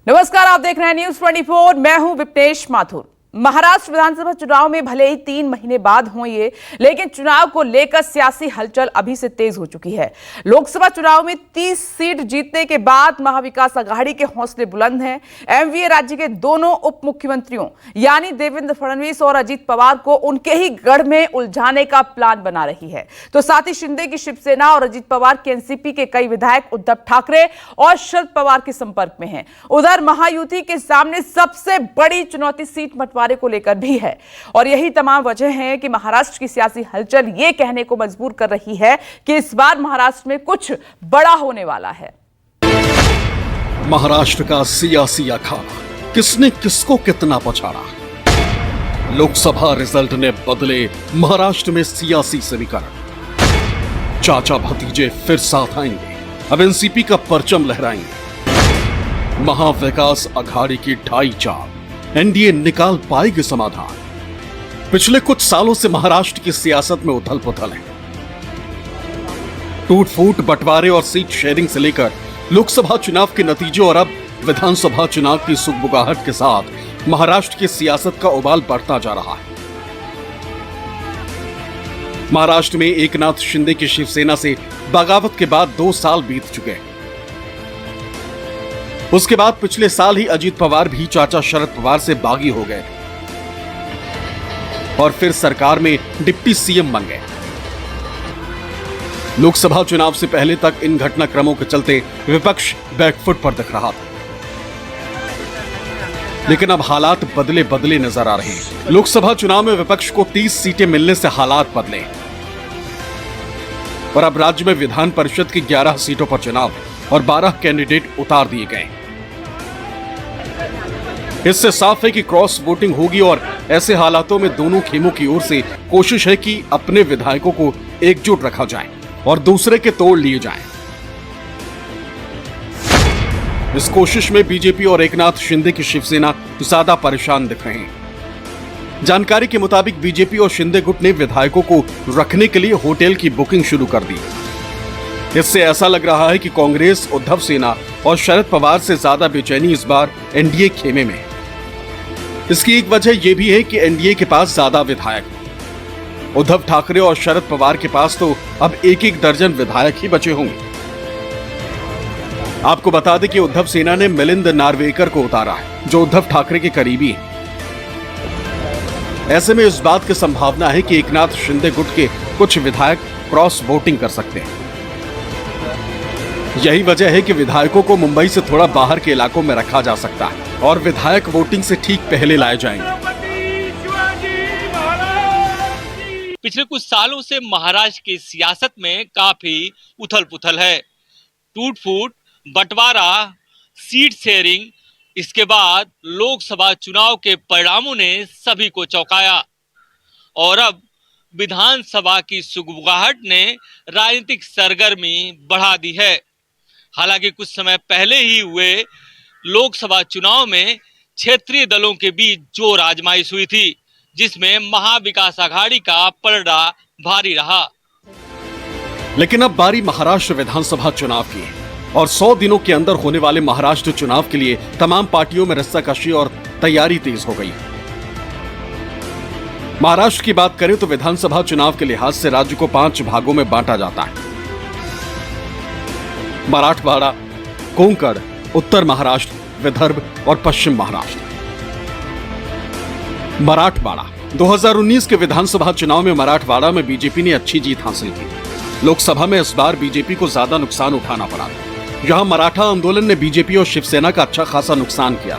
नमस्कार, आप देख रहे हैं न्यूज 24। मैं हूं विपनेश माथुर। महाराष्ट्र विधानसभा चुनाव में भले ही 3 महीने बाद हो ये, लेकिन चुनाव को लेकर सियासी हलचल अभी से तेज हो चुकी है। लोकसभा चुनाव में 30 सीट जीतने के बाद महाविकास आघाड़ी के हौसले बुलंद हैं। एमवीए राज्य के दोनों उप मुख्यमंत्रियों यानी देवेंद्र फडणवीस और अजित पवार को उनके ही गढ़ में उलझाने का प्लान बना रही है। तो साथ ही शिंदे की शिवसेना और अजित पवार के एनसीपी के कई विधायक उद्धव ठाकरे और शरद पवार के संपर्क में हैं। उधर महायुति के सामने सबसे बड़ी चुनौती सीट बंटवारे को लेकर भी है, और यही तमाम वजह है कि महाराष्ट्र की सियासी हलचल ये कहने को मजबूर कर रही है कि इस बार महाराष्ट्र में कुछ बड़ा होने वाला है। महाराष्ट्र का सियासी अखाड़ा किसने किसको कितना पछाड़ा। लोकसभा रिजल्ट ने बदले महाराष्ट्र में सियासी समीकरण। चाचा भतीजे फिर साथ आएंगे, अब एनसीपी का परचम लहराएंगे। महाविकास आघाड़ी की ढाई चाल एनडीए निकाल पाएगी समाधान। पिछले कुछ सालों से महाराष्ट्र की सियासत में उथल पुथल है। टूट फूट, बंटवारे और सीट शेयरिंग से लेकर लोकसभा चुनाव के नतीजे और अब विधानसभा चुनाव की सुगबुगाहट के साथ महाराष्ट्र की सियासत का उबाल बढ़ता जा रहा है। महाराष्ट्र में एकनाथ शिंदे की शिवसेना से बगावत के बाद 2 साल बीत चुके हैं। उसके बाद पिछले साल ही अजित पवार भी चाचा शरद पवार से बागी हो गए और फिर सरकार में डिप्टी सीएम बन गए। लोकसभा चुनाव से पहले तक इन घटनाक्रमों के चलते विपक्ष बैकफुट पर दिख रहा था, लेकिन अब हालात बदले बदले नजर आ रहे हैं। लोकसभा चुनाव में विपक्ष को 30 सीटें मिलने से हालात बदले और अब राज्य में विधान परिषद की 11 सीटों पर चुनाव और 12 कैंडिडेट उतार दिए गए। इससे साफ है कि क्रॉस वोटिंग होगी और ऐसे हालातों में दोनों खेमों की ओर से कोशिश है कि अपने विधायकों को एकजुट रखा जाए और दूसरे के तोड़ लिए जाएं। इस कोशिश में बीजेपी और एकनाथ शिंदे की शिवसेना ज्यादा परेशान दिख रहे हैं। जानकारी के मुताबिक बीजेपी और शिंदे गुट ने विधायकों को रखने के लिए होटल की बुकिंग शुरू कर दी। इससे ऐसा लग रहा है कि कांग्रेस, उद्धव सेना और शरद पवार से ज्यादा बेचैनी इस बार एनडीए खेमे में है। इसकी एक वजह यह भी है कि एनडीए के पास ज्यादा विधायक हैं। उद्धव ठाकरे और शरद पवार के पास तो अब एक दर्जन विधायक ही बचे होंगे। आपको बता दें कि उद्धव सेना ने मिलिंद नार्वेकर को उतारा है, जो उद्धव ठाकरे के करीबी हैं। ऐसे में इस बात की संभावना है कि एकनाथ शिंदे गुट के कुछ विधायक क्रॉस वोटिंग कर सकते हैं। यही वजह है कि विधायकों को मुंबई से थोड़ा बाहर के इलाकों में रखा जा सकता है और विधायक वोटिंग से ठीक पहले लाए जाएंगे। पिछले कुछ सालों से महाराष्ट्र की सियासत में काफी उथल पुथल है। टूट फूट, बंटवारा, सीट शेयरिंग, इसके बाद लोकसभा चुनाव के परिणामों ने सभी को चौंकाया और अब विधानसभा की सुगबुगाहट ने राजनीतिक सरगर्मी बढ़ा दी है। हालांकि कुछ समय पहले ही हुए लोकसभा चुनाव में क्षेत्रीय दलों के बीच जोर आजमाइश हुई थी, जिसमें महाविकास आघाड़ी का पलड़ा भारी रहा। लेकिन अब बारी महाराष्ट्र विधानसभा चुनाव की है और 100 दिनों के अंदर होने वाले महाराष्ट्र चुनाव के लिए तमाम पार्टियों में रस्साकशी और तैयारी तेज हो गई। महाराष्ट्र की बात करें तो विधानसभा चुनाव के लिहाज से राज्य को 5 भागों में बांटा जाता है। मराठवाड़ा, कोंकण, उत्तर महाराष्ट्र, विदर्भ और पश्चिम महाराष्ट्र। मराठवाड़ा 2019 के विधानसभा चुनाव में मराठवाड़ा में बीजेपी ने अच्छी जीत हासिल की। लोकसभा में इस बार बीजेपी को ज्यादा नुकसान उठाना पड़ा। यहां मराठा आंदोलन ने बीजेपी और शिवसेना का अच्छा खासा नुकसान किया।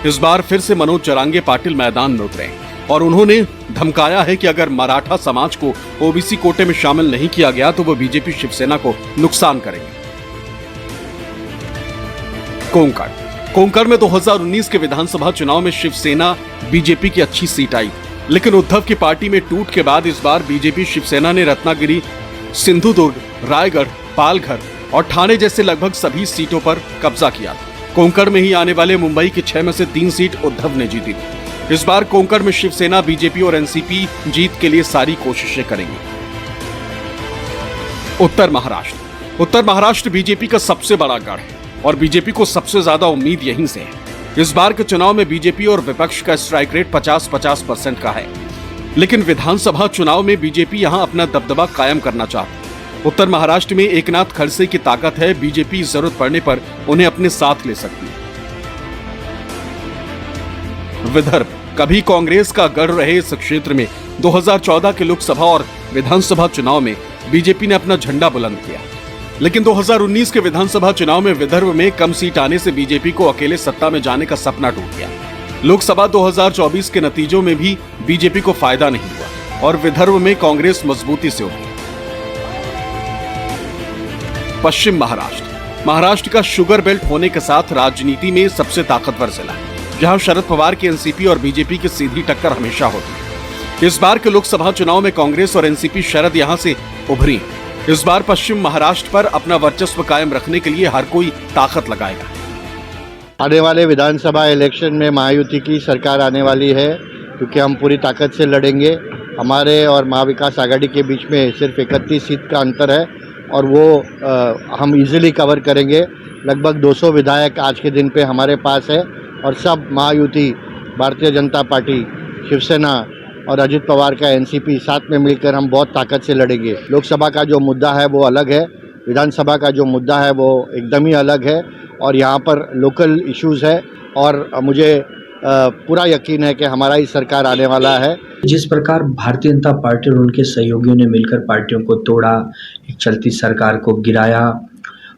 इस बार फिर से मनोज जरांगे पाटिल मैदान में उतरे और उन्होंने धमकाया है कि अगर मराठा समाज को ओबीसी कोटे में शामिल नहीं किया गया तो वो बीजेपी शिवसेना को नुकसान करेंगे। कोंकण में 2019 के विधानसभा चुनाव में शिवसेना बीजेपी की अच्छी सीट आई, लेकिन उद्धव की पार्टी में टूट के बाद इस बार बीजेपी शिवसेना ने रत्नागिरी, सिंधुदुर्ग, रायगढ़, पालघर और ठाणे जैसे लगभग सभी सीटों पर कब्जा किया। कोंकण में ही आने वाले मुंबई की 6 में से 3 सीट उद्धव ने जीती थी। इस बार कोंकण में शिवसेना, बीजेपी और एनसीपी जीत के लिए सारी कोशिशें करेंगी। उत्तर महाराष्ट्र बीजेपी का सबसे बड़ा गढ़ है और बीजेपी को सबसे ज्यादा उम्मीद यहीं से है। इस बार के चुनाव में बीजेपी और विपक्ष का स्ट्राइक रेट 50-50% का है, लेकिन विधानसभा चुनाव में बीजेपी यहां अपना दबदबा कायम करना चाहती है। उत्तर महाराष्ट्र में एकनाथ खड़से की ताकत है, बीजेपी जरूरत पड़ने पर उन्हें अपने साथ ले सकती है। विदर्भ कभी कांग्रेस का गढ़ रहे इस क्षेत्र में 2014 के लोकसभा और विधानसभा चुनाव में बीजेपी ने अपना झंडा बुलंद किया, लेकिन 2019 के विधानसभा चुनाव में विदर्भ में कम सीट आने से बीजेपी को अकेले सत्ता में जाने का सपना टूट गया। लोकसभा 2024 के नतीजों में भी बीजेपी को फायदा नहीं हुआ और विदर्भ में कांग्रेस मजबूती से उभरी। पश्चिम महाराष्ट्र का शुगर बेल्ट होने के साथ राजनीति में सबसे ताकतवर जिला है, जहां शरद पवार की एनसीपी और बीजेपी की सीधी टक्कर हमेशा होती है। इस बार के लोकसभा चुनाव में कांग्रेस और एनसीपी शरद यहां से उभरी। इस बार पश्चिम महाराष्ट्र पर अपना वर्चस्व कायम रखने के लिए हर कोई ताकत लगाएगा। आने वाले विधानसभा इलेक्शन में महायुति की सरकार आने वाली है, क्योंकि हम पूरी ताकत से लड़ेंगे। हमारे और महाविकास आघाड़ी के बीच में सिर्फ 31 सीट का अंतर है और वो हम इजीली कवर करेंगे। लगभग 200 विधायक आज के दिन पे हमारे पास है और सब महायुति, भारतीय जनता पार्टी, शिवसेना और अजित पवार का एनसीपी साथ में मिलकर हम बहुत ताकत से लड़ेंगे। लोकसभा का जो मुद्दा है वो अलग है, विधानसभा का जो मुद्दा है वो एकदम ही अलग है और यहाँ पर लोकल इश्यूज है और मुझे पूरा यकीन है कि हमारा ही सरकार आने वाला है। जिस प्रकार भारतीय जनता पार्टी और उनके सहयोगियों ने मिलकर पार्टियों को तोड़ा, एक चलती सरकार को गिराया,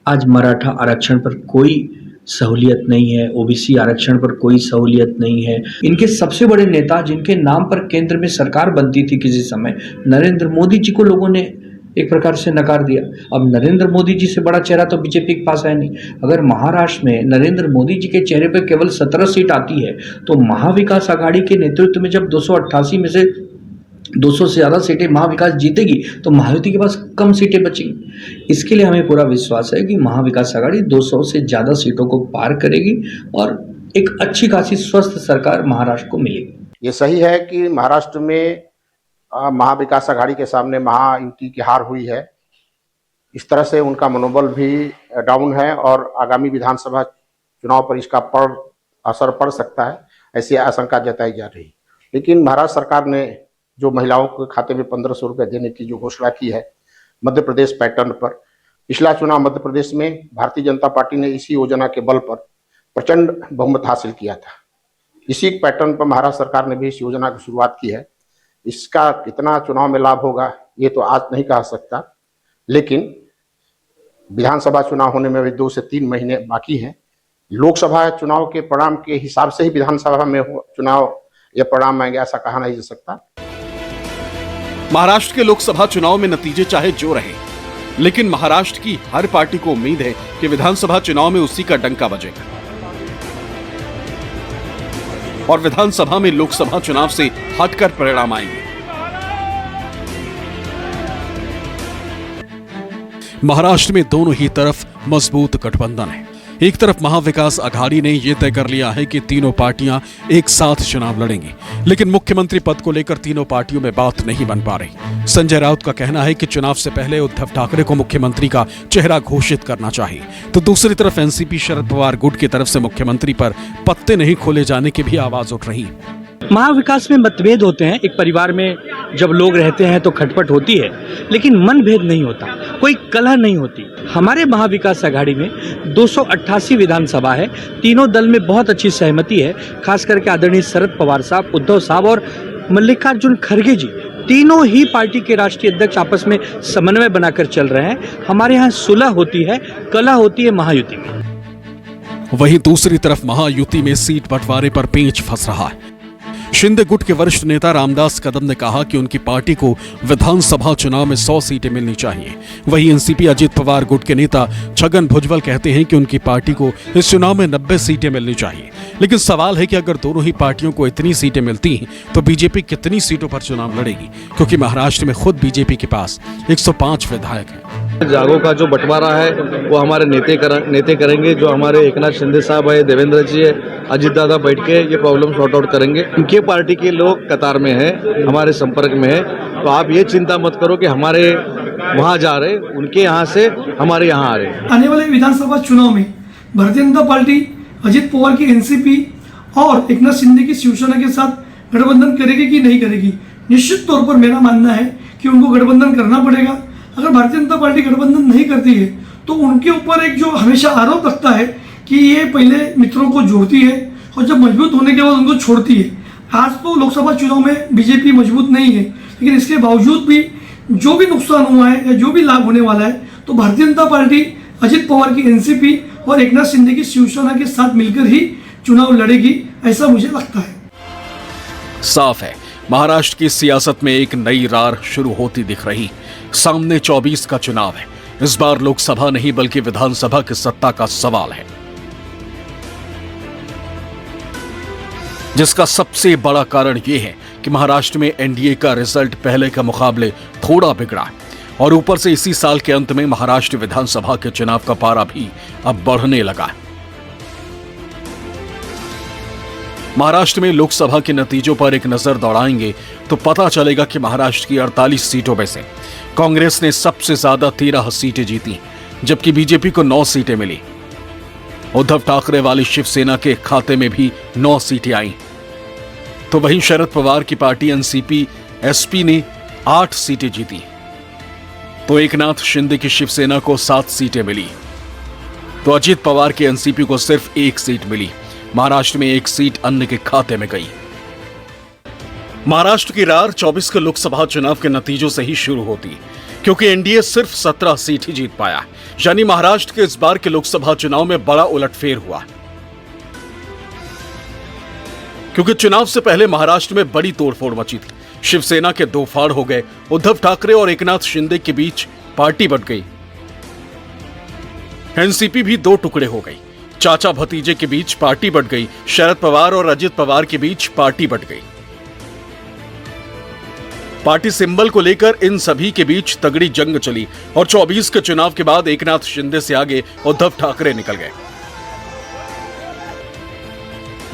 आज मराठा आरक्षण पर कोई सहूलियत नहीं है, ओबीसी आरक्षण पर कोई सहूलियत नहीं है। इनके सबसे बड़े नेता जिनके नाम पर केंद्र में सरकार बनती थी किसी समय, नरेंद्र मोदी जी को लोगों ने एक प्रकार से नकार दिया। अब नरेंद्र मोदी जी से बड़ा चेहरा तो बीजेपी के पास है नहीं। अगर महाराष्ट्र में नरेंद्र मोदी जी के चेहरे पर केवल 17 सीट आती है तो महाविकास आघाड़ी के नेतृत्व में जब 288 में से 200 से ज्यादा सीटें महाविकास जीतेगी तो महायुति के पास कम सीटें बचेंगी। इसके लिए हमें पूरा विश्वास है कि महाविकास आघाड़ी 200 से ज्यादा सीटों को पार करेगी और एक अच्छी खासी स्वस्थ सरकार महाराष्ट्र को मिलेगी। ये सही है कि महाराष्ट्र में महाविकास आघाड़ी के सामने महायुति की हार हुई है। इस तरह से उनका मनोबल भी डाउन है और आगामी विधानसभा चुनाव पर इसका असर पड़ सकता है, ऐसी आशंका जताई जा रही। लेकिन महाराष्ट्र सरकार ने जो महिलाओं के खाते में 1500 रुपये देने की जो घोषणा की है मध्य प्रदेश पैटर्न पर, पिछला चुनाव मध्य प्रदेश में भारतीय जनता पार्टी ने इसी योजना के बल पर प्रचंड बहुमत हासिल किया था। इसी पैटर्न पर महाराष्ट्र सरकार ने भी इस योजना की शुरुआत की है। इसका कितना चुनाव में लाभ होगा ये तो आज नहीं कह सकता, लेकिन विधानसभा चुनाव होने में भी 2 से 3 महीने बाकी हैं। लोकसभा चुनाव के परिणाम के हिसाब से ही विधानसभा में चुनाव या परिणाम आएंगे ऐसा कहा नहीं जा सकता। महाराष्ट्र के लोकसभा चुनाव में नतीजे चाहे जो रहे, लेकिन महाराष्ट्र की हर पार्टी को उम्मीद है कि विधानसभा चुनाव में उसी का डंका बजेगा और विधानसभा में लोकसभा चुनाव से हटकर परिणाम आएंगे। महाराष्ट्र में दोनों ही तरफ मजबूत गठबंधन है। एक तरफ महाविकास आघाड़ी ने यह तय कर लिया है कि तीनों पार्टियां एक साथ चुनाव लड़ेंगी, लेकिन मुख्यमंत्री पद को लेकर तीनों पार्टियों में बात नहीं बन पा रही। संजय राउत का कहना है कि चुनाव से पहले उद्धव ठाकरे को मुख्यमंत्री का चेहरा घोषित करना चाहिए, तो दूसरी तरफ एनसीपी शरद पवार गुट की तरफ से मुख्यमंत्री पर पत्ते नहीं खोले जाने की भी आवाज उठ रही है। महाविकास में मतभेद होते हैं। एक परिवार में जब लोग रहते हैं तो खटपट होती है, लेकिन मनभेद नहीं होता, कोई कलह नहीं होती। हमारे महाविकास आघाड़ी में 288 विधानसभा है, तीनों दल में बहुत अच्छी सहमति है। खास करके आदरणीय शरद पवार साहब, उद्धव साहब और मल्लिकार्जुन खड़गे जी, तीनों ही पार्टी के राष्ट्रीय अध्यक्ष आपस में समन्वय बनाकर चल रहे हैं। हमारे यहाँ सुलह होती है, कलह होती है महायुति में। वहीं दूसरी तरफ महायुति में सीट बंटवारे पर पेंच फंस रहा है। शिंदे गुट के वरिष्ठ नेता रामदास कदम ने कहा कि उनकी पार्टी को विधानसभा चुनाव में 100 सीटें मिलनी चाहिए। वहीं एनसीपी अजित पवार गुट के नेता छगन भुजबल कहते हैं कि उनकी पार्टी को इस चुनाव में 90 सीटें मिलनी चाहिए। लेकिन सवाल है कि अगर दोनों ही पार्टियों को इतनी सीटें मिलती हैं तो बीजेपी कितनी सीटों पर चुनाव लड़ेगी, क्योंकि महाराष्ट्र में खुद बीजेपी के पास 105 विधायक हैं। जागों का जो बंटवारा है वो हमारे नेते करेंगे। जो हमारे एकनाथ शिंदे साहब है, देवेंद्र जी है, अजित दादा बैठ के ये प्रॉब्लम सॉर्ट आउट करेंगे। उनके पार्टी के लोग कतार में हैं, हमारे संपर्क में हैं, तो आप ये चिंता मत करो कि हमारे वहाँ जा रहे, उनके यहाँ से हमारे यहाँ आ रहे। आने वाले विधानसभा चुनाव में भारतीय जनता पार्टी अजित पवार की एनसीपी और एकनाथ शिंदे की शिवसेना के साथ गठबंधन करेगी कि नहीं करेगी। निश्चित तौर पर मेरा मानना है कि उनको गठबंधन करना पड़ेगा। अगर भारतीय जनता पार्टी गठबंधन नहीं करती है तो उनके ऊपर एक जो हमेशा आरोप लगता है कि ये पहले मित्रों को जोड़ती है और जब मजबूत होने के बाद उनको छोड़ती है। आज तो लोकसभा चुनाव में बीजेपी मजबूत नहीं है, लेकिन इसके बावजूद भी जो भी नुकसान हुआ है या जो भी लाभ होने वाला है तो भारतीय जनता पार्टी अजित पवार की एनसीपी और एकनाथ शिंदे की शिवसेना के साथ मिलकर ही चुनाव लड़ेगी, ऐसा मुझे लगता है। साफ है, महाराष्ट्र की सियासत में एक नई रार शुरू होती दिख रही। सामने 24 का चुनाव है। इस बार लोकसभा नहीं बल्कि विधानसभा की सत्ता का सवाल है, जिसका सबसे बड़ा कारण यह है कि महाराष्ट्र में एनडीए का रिजल्ट पहले के मुकाबले थोड़ा बिगड़ा है और ऊपर से इसी साल के अंत में महाराष्ट्र विधानसभा के चुनाव का पारा भी अब बढ़ने लगा है। महाराष्ट्र में लोकसभा के नतीजों पर एक नजर दौड़ाएंगे तो पता चलेगा कि महाराष्ट्र की 48 सीटों में से कांग्रेस ने सबसे ज्यादा 13 सीटें जीती, जबकि बीजेपी को 9 सीटें मिली। उद्धव ठाकरे वाली शिवसेना के खाते में भी 9 सीटें आईं, तो वहीं शरद पवार की पार्टी एनसीपी एसपी ने 8 सीटें जीती, तो एकनाथ शिंदे की शिवसेना को 7 सीटें मिली, तो अजित पवार की एनसीपी को सिर्फ 1 सीट मिली। महाराष्ट्र में 1 सीट अन्य के खाते में गई। महाराष्ट्र की रार 24 के लोकसभा चुनाव के नतीजों से ही शुरू होती, क्योंकि एनडीए सिर्फ 17 सीट ही जीत पाया। यानी महाराष्ट्र के इस बार के लोकसभा चुनाव में बड़ा उलटफेर हुआ, क्योंकि चुनाव से पहले महाराष्ट्र में बड़ी तोड़फोड़ मची थी। शिवसेना के 2 फाड़ हो गए। उद्धव ठाकरे और एकनाथ शिंदे के बीच पार्टी बंट गई। एनसीपी भी 2 टुकड़े हो गई। चाचा भतीजे के बीच पार्टी बंट गई। शरद पवार और अजित पवार के बीच पार्टी बंट गई। पार्टी सिंबल को लेकर इन सभी के बीच तगड़ी जंग चली और 24 के चुनाव के बाद एकनाथ शिंदे से आगे उद्धव ठाकरे निकल गए।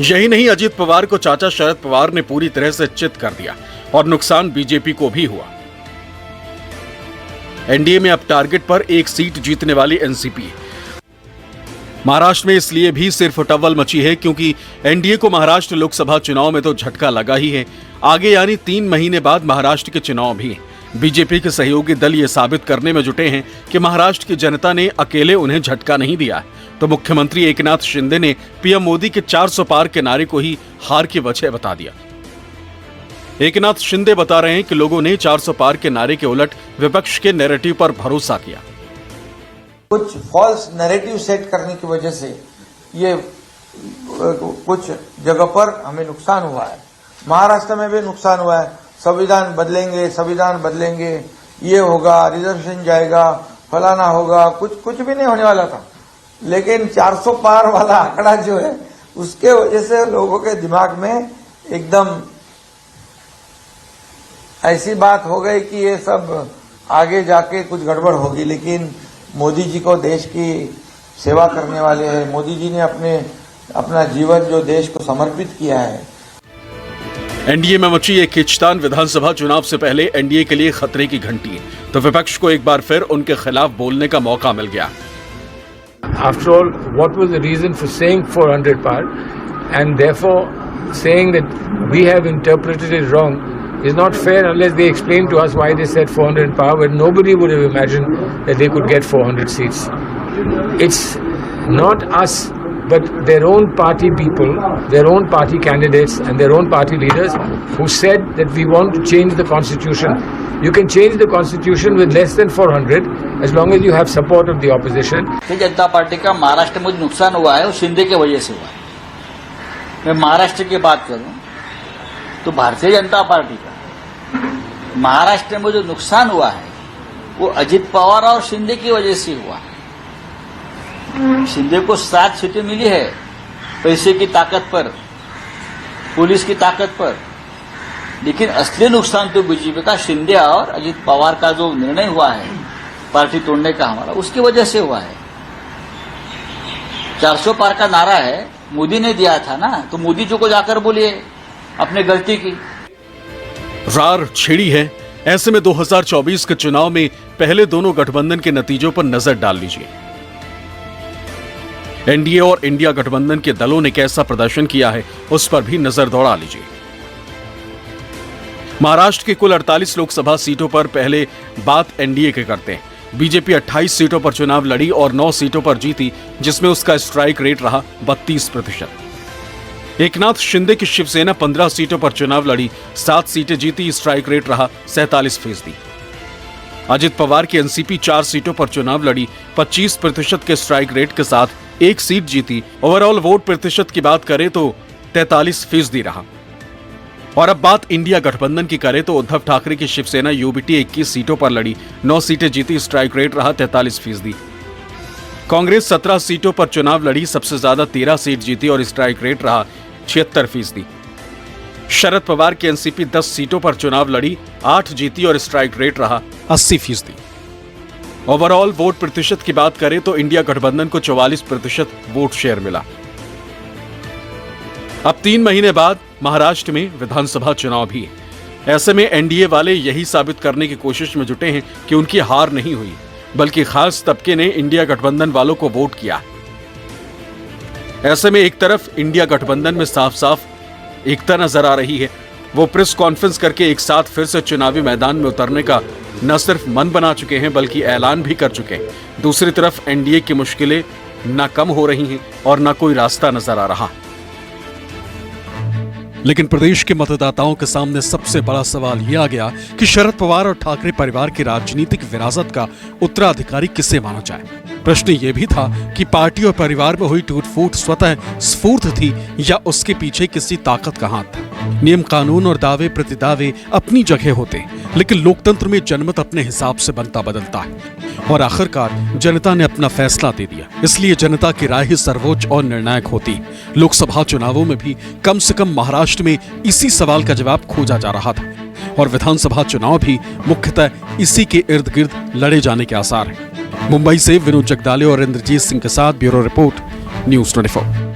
यही नहीं, अजित पवार को चाचा शरद पवार ने पूरी तरह से चित कर दिया और नुकसान बीजेपी को भी हुआ। एनडीए में अब टारगेट पर 1 सीट जीतने वाली एनसीपी। महाराष्ट्र में इसलिए भी सिर्फ टव्वल मची है क्योंकि एनडीए को महाराष्ट्र लोकसभा चुनाव में तो झटका लगा ही है, आगे यानी 3 महीने बाद महाराष्ट्र के चुनाव भी। बीजेपी के सहयोगी दल ये साबित करने में जुटे हैं कि महाराष्ट्र की जनता ने अकेले उन्हें झटका नहीं दिया, तो मुख्यमंत्री एकनाथ शिंदे ने पीएम मोदी के 400 पार के नारे को ही हार की वजह बता दिया। एकनाथ शिंदे बता रहे हैं कि लोगों ने 400 पार के नारे के उलट विपक्ष के नैरेटिव पर भरोसा किया। कुछ फॉल्स नैरेटिव सेट करने की वजह से ये कुछ जगह पर हमें नुकसान हुआ है। महाराष्ट्र में भी नुकसान हुआ है। संविधान बदलेंगे, ये होगा, रिजर्वेशन जाएगा, फलाना होगा, कुछ भी नहीं होने वाला था। लेकिन 400 पार वाला आंकड़ा जो है उसके वजह से लोगों के दिमाग में एकदम ऐसी बात हो गई कि ये सब आगे जाके कुछ गड़बड़ होगी। लेकिन मोदी जी को देश की सेवा करने वाले हैं। मोदी जी ने अपना जीवन जो देश को समर्पित किया है। एनडीए में मची एक खींचतान विधानसभा चुनाव से पहले एनडीए के लिए खतरे की घंटी, तो विपक्ष को एक बार फिर उनके खिलाफ बोलने का मौका मिल गया। After all, what was the reason for saying 400 par, and therefore saying that we have interpreted it wrong is not fair unless they explain to us why they said 400 par, when nobody would have imagined that they could get 400 seats. It's not us, but their own party people, their own party candidates and their own party leaders who said that we want to change the constitution. You can change the constitution with less than 400 as long as you have support of the opposition. Bharatiya Janata party का महाराष्ट्र में नुकसान हुआ है वो शिंदे के वजह से हुआ है। मैं महाराष्ट्र की बात करूं तो भारतीय जनता पार्टी का महाराष्ट्र में जो नुकसान हुआ है वो अजित पवार और शिंदे की वजह से हुआ है। शिंदे को 7 सीटें मिली है पैसे की ताकत पर, पुलिस की ताकत पर, लेकिन असली नुकसान तो बीजेपी का शिंदे और अजित पवार का जो निर्णय हुआ है पार्टी तोड़ने का हमारा, उसकी वजह से हुआ है। 400 पार का नारा है, मोदी ने दिया था ना, तो मोदी जी को जाकर बोलिए अपने गलती की। रार छिड़ी है। ऐसे में 2024 के चुनाव में पहले दोनों गठबंधन के नतीजों पर नजर डाल लीजिए। एनडीए और इंडिया गठबंधन के दलों ने कैसा प्रदर्शन किया है उस पर भी नजर दौड़ा लीजिए। महाराष्ट्र के कुल 48 लोकसभा सीटों पर पहले बात एनडीए के करते हैं। बीजेपी 28 सीटों पर चुनाव लड़ी और 9 सीटों पर जीती, जिसमें उसका स्ट्राइक रेट रहा 32%। एकनाथ शिंदे की शिवसेना 15 सीटों पर चुनाव लड़ी, 7 सीटें जीती, स्ट्राइक रेट रहा 47%। अजित पवार की एनसीपी 4 सीटों पर चुनाव लड़ी, 25% के स्ट्राइक रेट के साथ 1 सीट जीती। ओवरऑल वोट प्रतिशत की बात करें तो 43% रहा। और अब बात इंडिया गठबंधन की करें तो उद्धव ठाकरे की शिवसेना यूबीटी 21 सीटों पर लड़ी, 9 सीटें जीती, स्ट्राइक रेट रहा 43%। कांग्रेस 17 सीटों पर चुनाव लड़ी, सबसे ज्यादा 13 सीट जीती और स्ट्राइक रेट रहा 76%। शरद पवार की एनसीपी 10 सीटों पर चुनाव लड़ी, 8 जीती और स्ट्राइक रेट रहा 80%। ओवरऑल वोट प्रतिशत की बात करें तो इंडिया गठबंधन को 44% वोट शेयर मिला। अब 3 महीने बाद महाराष्ट्र में विधानसभा चुनाव भी है। ऐसे में एनडीए वाले यही साबित करने की कोशिश में जुटे हैं कि उनकी हार नहीं हुई, बल्कि खास तबके ने इंडिया गठबंधन वालों को वोट किया। ऐसे में एक तरफ इंडिया गठबंधन में साफ साफ एकता नजर आ रही है। वो प्रेस कॉन्फ्रेंस करके एक साथ फिर से चुनावी मैदान में उतरने का न सिर्फ मन बना चुके हैं, बल्कि ऐलान भी कर चुके हैं। दूसरी तरफ एनडीए की मुश्किलें न कम हो रही हैं और न कोई रास्ता नजर आ रहा। लेकिन प्रदेश के मतदाताओं के सामने सबसे बड़ा सवाल यह आ गया कि शरद पवार और ठाकरे परिवार की राजनीतिक विरासत का उत्तराधिकारी किसे माना जाए। प्रश्न ये भी था कि पार्टी और परिवार में हुई टूट-फूट स्वतः स्फूर्त थी या उसके पीछे किसी ताकत का हाथ था। नियम कानून और दावे प्रतिदावे अपनी जगह होते, लेकिन लोकतंत्र में जनमत अपने हिसाब से बनता बदलता है और आखिरकार जनता ने अपना फैसला दे दिया। इसलिए जनता की राय ही सर्वोच्च और निर्णायक होती। लोकसभा चुनावों में भी कम से कम महाराष्ट्र में इसी सवाल का जवाब खोजा जा रहा था और विधानसभा चुनाव भी मुख्यतः इसी के इर्द गिर्द लड़े जाने के आसार हैं। मुंबई से विनोद जगदाले और इंद्रजीत सिंह के साथ ब्यूरो रिपोर्ट, न्यूज़ 24।